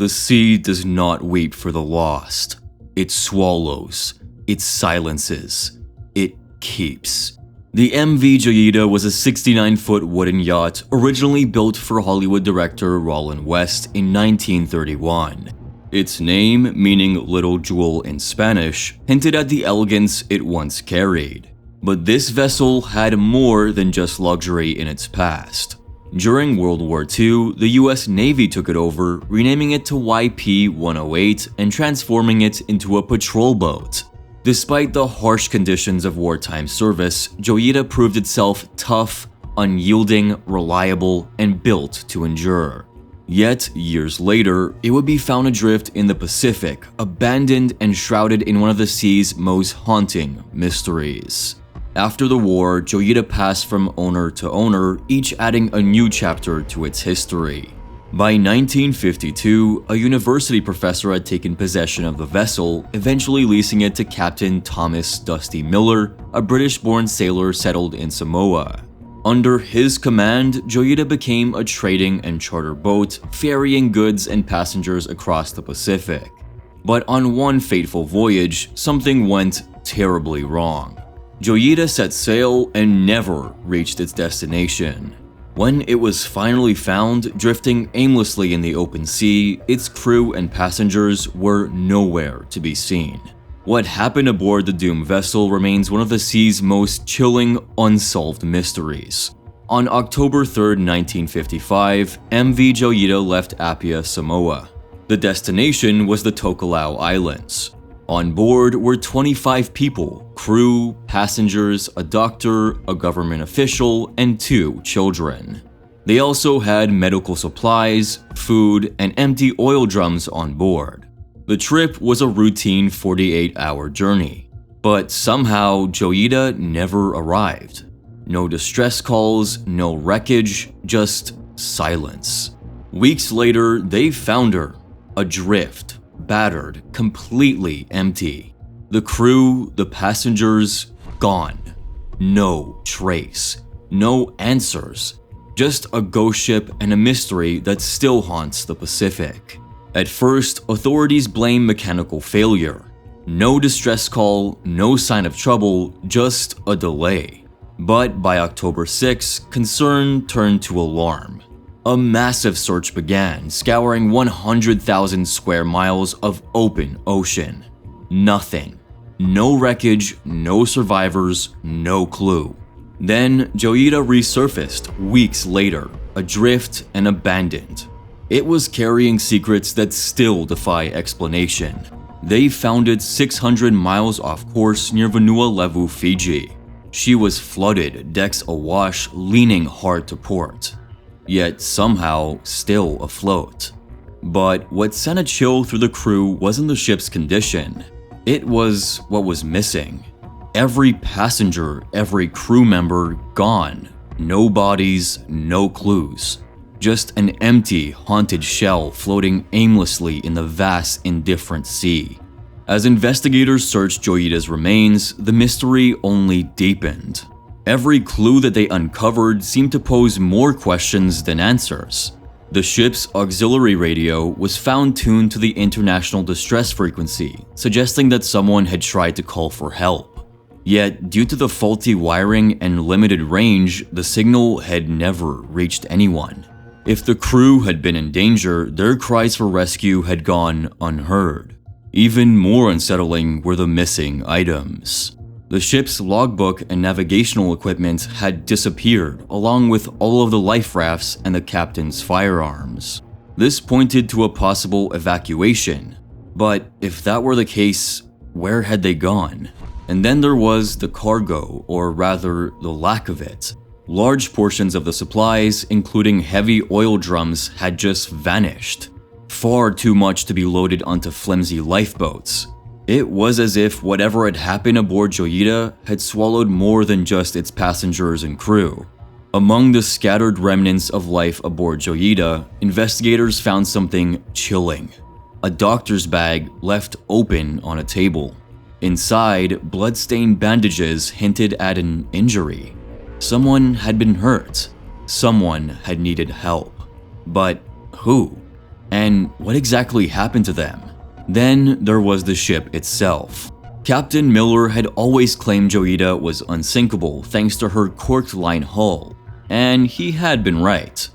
The sea does not weep for the lost. It swallows. It silences. It keeps. The MV Joyita was a 69-foot wooden yacht originally built for Hollywood director Roland West in 1931. Its name, meaning Little Jewel in Spanish, hinted at the elegance it once carried. But this vessel had more than just luxury in its past. During World War II, the US Navy took it over, renaming it to YP-108 and transforming it into a patrol boat. Despite the harsh conditions of wartime service, Joyita proved itself tough, unyielding, reliable, and built to endure. Yet, years later, it would be found adrift in the Pacific, abandoned and shrouded in one of the sea's most haunting mysteries. After the war, Joyita passed from owner to owner, each adding a new chapter to its history. By 1952, a university professor had taken possession of the vessel, eventually leasing it to Captain Thomas Dusty Miller, a British-born sailor settled in Samoa. Under his command, Joyita became a trading and charter boat, ferrying goods and passengers across the Pacific. But on one fateful voyage, something went terribly wrong. Joyita set sail and never reached its destination. When it was finally found drifting aimlessly in the open sea, its crew and passengers were nowhere to be seen. What happened aboard the doomed vessel remains one of the sea's most chilling, unsolved mysteries. On October 3, 1955, MV Joyita left Apia, Samoa. The destination was the Tokelau Islands. On board were 25 people, crew, passengers, a doctor, a government official, and 2 children. They also had medical supplies, food, and empty oil drums on board. The trip was a routine 48-hour journey, but somehow Joyita never arrived. No distress calls, no wreckage, just silence. Weeks later, they found her, adrift, battered, completely empty. The crew, the passengers, gone. No trace, no answers. Just a ghost ship and a mystery that still haunts the Pacific. At first, authorities blame mechanical failure. No distress call, no sign of trouble, just a delay. But by October 6, concern turned to alarm. A massive search began, scouring 100,000 square miles of open ocean. Nothing. No wreckage, no survivors, no clue. Then Joyita resurfaced weeks later, adrift and abandoned. It was carrying secrets that still defy explanation. They found it 600 miles off course near Vanuatu, Fiji. She was flooded, decks awash, leaning hard to port. Yet somehow still afloat. But what sent a chill through the crew wasn't the ship's condition. It was what was missing. Every passenger, every crew member gone. No bodies, no clues. Just an empty, haunted shell floating aimlessly in the vast, indifferent sea. As investigators searched Joyita's remains, the mystery only deepened. Every clue that they uncovered seemed to pose more questions than answers. The ship's auxiliary radio was found tuned to the international distress frequency, suggesting that someone had tried to call for help. Yet, due to the faulty wiring and limited range, the signal had never reached anyone. If the crew had been in danger, their cries for rescue had gone unheard. Even more unsettling were the missing items. The ship's logbook and navigational equipment had disappeared, along with all of the life rafts and the captain's firearms. This pointed to a possible evacuation. But if that were the case, where had they gone? And then there was the cargo, or rather, the lack of it. Large portions of the supplies, including heavy oil drums, had just vanished. Far too much to be loaded onto flimsy lifeboats. It was as if whatever had happened aboard Joyita had swallowed more than just its passengers and crew. Among the scattered remnants of life aboard Joyita, investigators found something chilling. A doctor's bag left open on a table. Inside, blood-stained bandages hinted at an injury. Someone had been hurt. Someone had needed help. But who? And what exactly happened to them? Then there was the ship itself. Captain Miller had always claimed Joyita was unsinkable thanks to her cork-lined hull, and he had been right.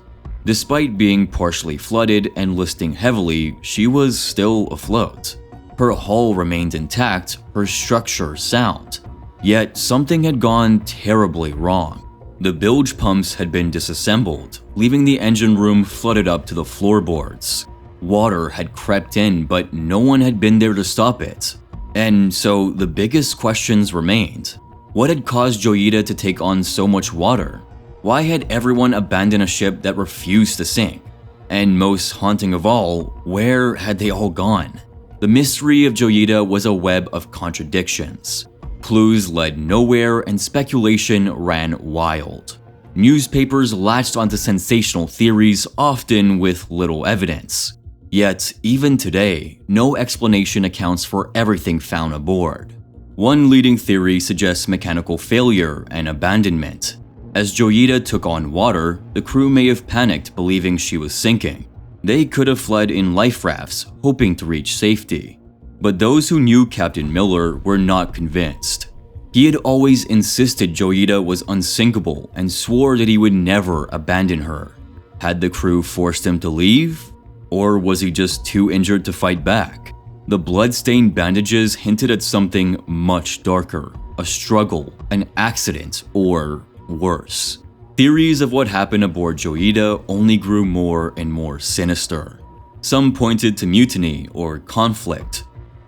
Despite being partially flooded and listing heavily, she was still afloat. Her hull remained intact, her structure sound. Yet something had gone terribly wrong. The bilge pumps had been disassembled, leaving the engine room flooded up to the floorboards. Water had crept in, but no one had been there to stop it. And so the biggest questions remained. What had caused Joyita to take on so much water? Why had everyone abandoned a ship that refused to sink? And most haunting of all, where had they all gone? The mystery of Joyita was a web of contradictions. Clues led nowhere and speculation ran wild. Newspapers latched onto sensational theories, often with little evidence. Yet, even today, no explanation accounts for everything found aboard. One leading theory suggests mechanical failure and abandonment. As Joyita took on water, the crew may have panicked, believing she was sinking. They could have fled in life rafts, hoping to reach safety. But those who knew Captain Miller were not convinced. He had always insisted Joyita was unsinkable and swore that he would never abandon her. Had the crew forced him to leave? Or was he just too injured to fight back? The blood-stained bandages hinted at something much darker, a struggle, an accident, or worse. Theories of what happened aboard Joyita only grew more and more sinister. Some pointed to mutiny or conflict.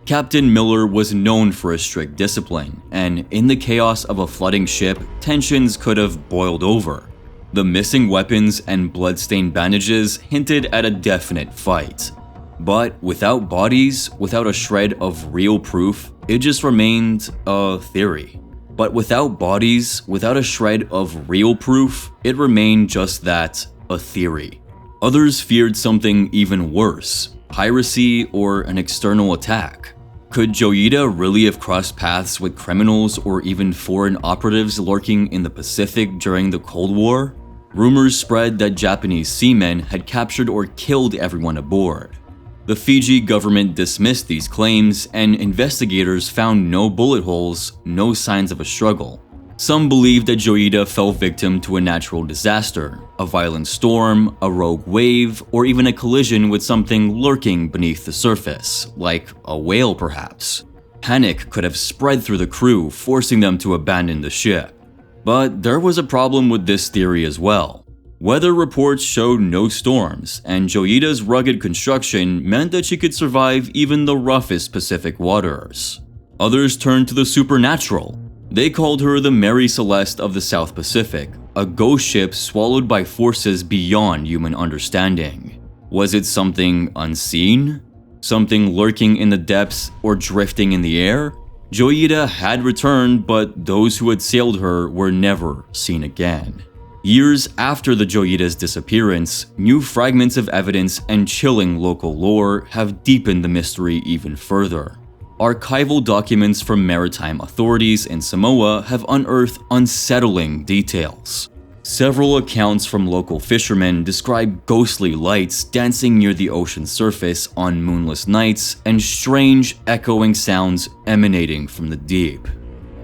Captain Miller was known for a strict discipline, and in the chaos of a flooding ship, tensions could have boiled over. The missing weapons and blood-stained bandages hinted at a definite fight. But without bodies, without a shred of real proof, it just remained a theory. But without bodies, without a shred of real proof, it remained just that, a theory. Others feared something even worse, piracy or an external attack. Could Joyita really have crossed paths with criminals or even foreign operatives lurking in the Pacific during the Cold War? Rumors spread that Japanese seamen had captured or killed everyone aboard. The Fiji government dismissed these claims, and investigators found no bullet holes, no signs of a struggle. Some believed that Joyita fell victim to a natural disaster, a violent storm, a rogue wave, or even a collision with something lurking beneath the surface, like a whale perhaps. Panic could have spread through the crew, forcing them to abandon the ship. But there was a problem with this theory as well. Weather reports showed no storms, and Joyita's rugged construction meant that she could survive even the roughest Pacific waters. Others turned to the supernatural. They called her the Mary Celeste of the South Pacific, a ghost ship swallowed by forces beyond human understanding. Was it something unseen? Something lurking in the depths or drifting in the air? Joyita had returned, but those who had sailed her were never seen again. Years after the Joyita's disappearance, new fragments of evidence and chilling local lore have deepened the mystery even further. Archival documents from maritime authorities in Samoa have unearthed unsettling details. Several accounts from local fishermen describe ghostly lights dancing near the ocean's surface on moonless nights and strange, echoing sounds emanating from the deep.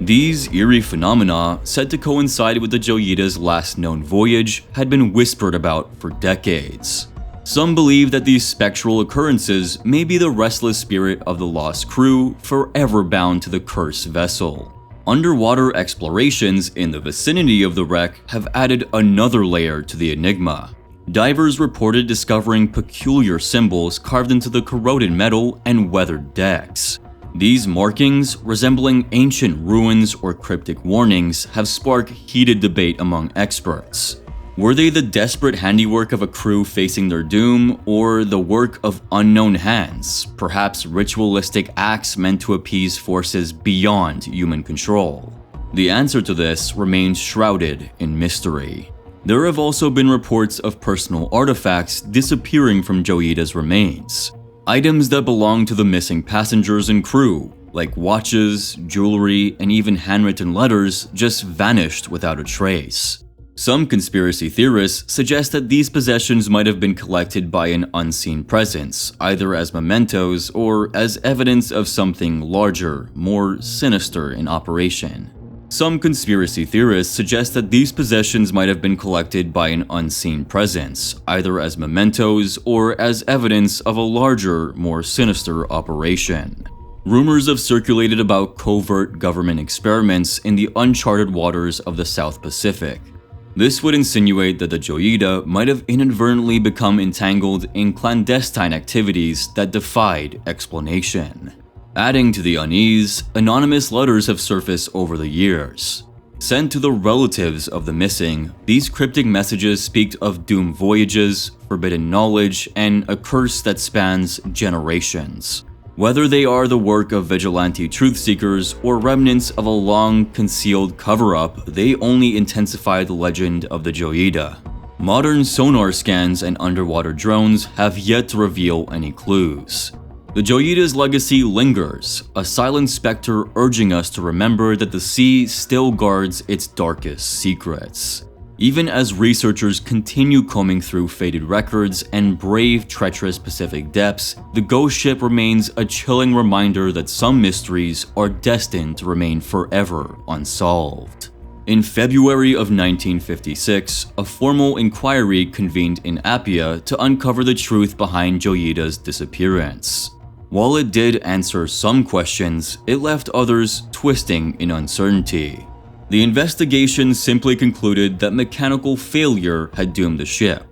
These eerie phenomena, said to coincide with the Joyita's last known voyage, had been whispered about for decades. Some believe that these spectral occurrences may be the restless spirit of the lost crew forever bound to the cursed vessel. Underwater explorations in the vicinity of the wreck have added another layer to the enigma. Divers reported discovering peculiar symbols carved into the corroded metal and weathered decks. These markings, resembling ancient ruins or cryptic warnings, have sparked heated debate among experts. Were they the desperate handiwork of a crew facing their doom, or the work of unknown hands, perhaps ritualistic acts meant to appease forces beyond human control? The answer to this remains shrouded in mystery. There have also been reports of personal artifacts disappearing from Joyita's remains. Items that belong to the missing passengers and crew, like watches, jewelry, and even handwritten letters, just vanished without a trace. Some conspiracy theorists suggest that these possessions might have been collected by an unseen presence, either as mementos or as evidence of something larger, more sinister in operation. Some conspiracy theorists suggest that these possessions might have been collected by an unseen presence, either as mementos or as evidence of a larger, more sinister operation. Rumors have circulated about covert government experiments in the uncharted waters of the South Pacific. This would insinuate that the Joyita might have inadvertently become entangled in clandestine activities that defied explanation. Adding to the unease, anonymous letters have surfaced over the years. Sent to the relatives of the missing, these cryptic messages speak of doomed voyages, forbidden knowledge, and a curse that spans generations. Whether they are the work of vigilante truth seekers or remnants of a long-concealed cover-up, they only intensify the legend of the Joyita. Modern sonar scans and underwater drones have yet to reveal any clues. The Joyita's legacy lingers, a silent specter urging us to remember that the sea still guards its darkest secrets. Even as researchers continue combing through faded records and brave treacherous Pacific depths, the ghost ship remains a chilling reminder that some mysteries are destined to remain forever unsolved. In February of 1956, a formal inquiry convened in Apia to uncover the truth behind Joyita's disappearance. While it did answer some questions, it left others twisting in uncertainty. The investigation simply concluded that mechanical failure had doomed the ship.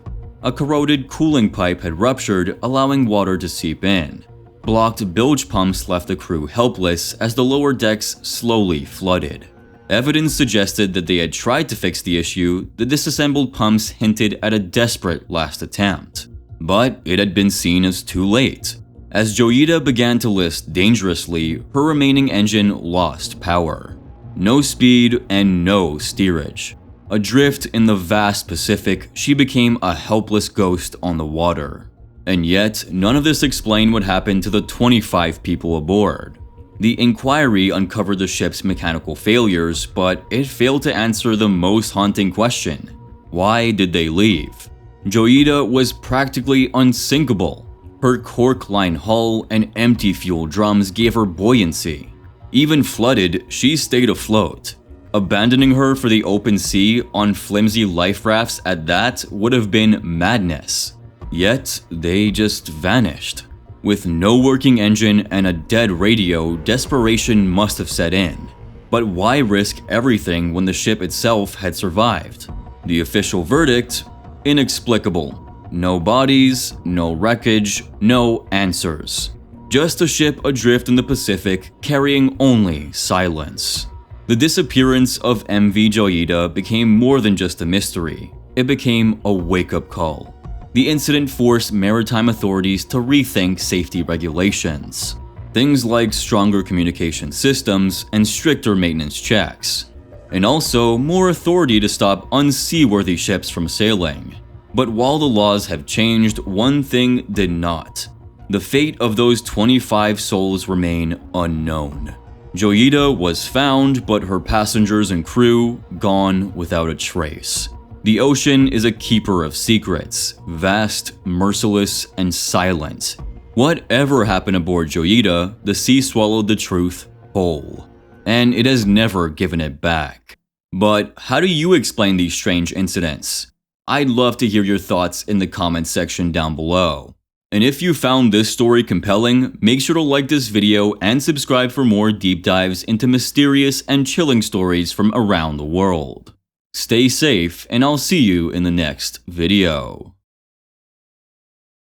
A corroded cooling pipe had ruptured, allowing water to seep in. Blocked bilge pumps left the crew helpless as the lower decks slowly flooded. Evidence suggested that they had tried to fix the issue. The disassembled pumps hinted at a desperate last attempt. But it had been seen as too late. As Joyita began to list dangerously, her remaining engine lost power. No speed and no steerage. Adrift in the vast Pacific, she became a helpless ghost on the water. And yet, none of this explained what happened to the 25 people aboard. The inquiry uncovered the ship's mechanical failures, but it failed to answer the most haunting question. Why did they leave? Joyita was practically unsinkable. Her cork-lined hull and empty fuel drums gave her buoyancy. Even flooded, she stayed afloat. Abandoning her for the open sea on flimsy life rafts at that would have been madness. Yet, they just vanished. With no working engine and a dead radio, desperation must have set in. But why risk everything when the ship itself had survived? The official verdict? Inexplicable. No bodies, no wreckage, no answers. Just a ship adrift in the Pacific carrying only silence. The disappearance of MV Joyita became more than just a mystery. It became a wake-up call. The incident forced maritime authorities to rethink safety regulations. Things like stronger communication systems and stricter maintenance checks. And also more authority to stop unseaworthy ships from sailing. But while the laws have changed, one thing did not. The fate of those 25 souls remain unknown. Joyita was found, but her passengers and crew gone without a trace. The ocean is a keeper of secrets, vast, merciless, and silent. Whatever happened aboard Joyita, the sea swallowed the truth whole, and it has never given it back. But how do you explain these strange incidents? I'd love to hear your thoughts in the comments section down below. And if you found this story compelling, make sure to like this video and subscribe for more deep dives into mysterious and chilling stories from around the world. Stay safe, and I'll see you in the next video.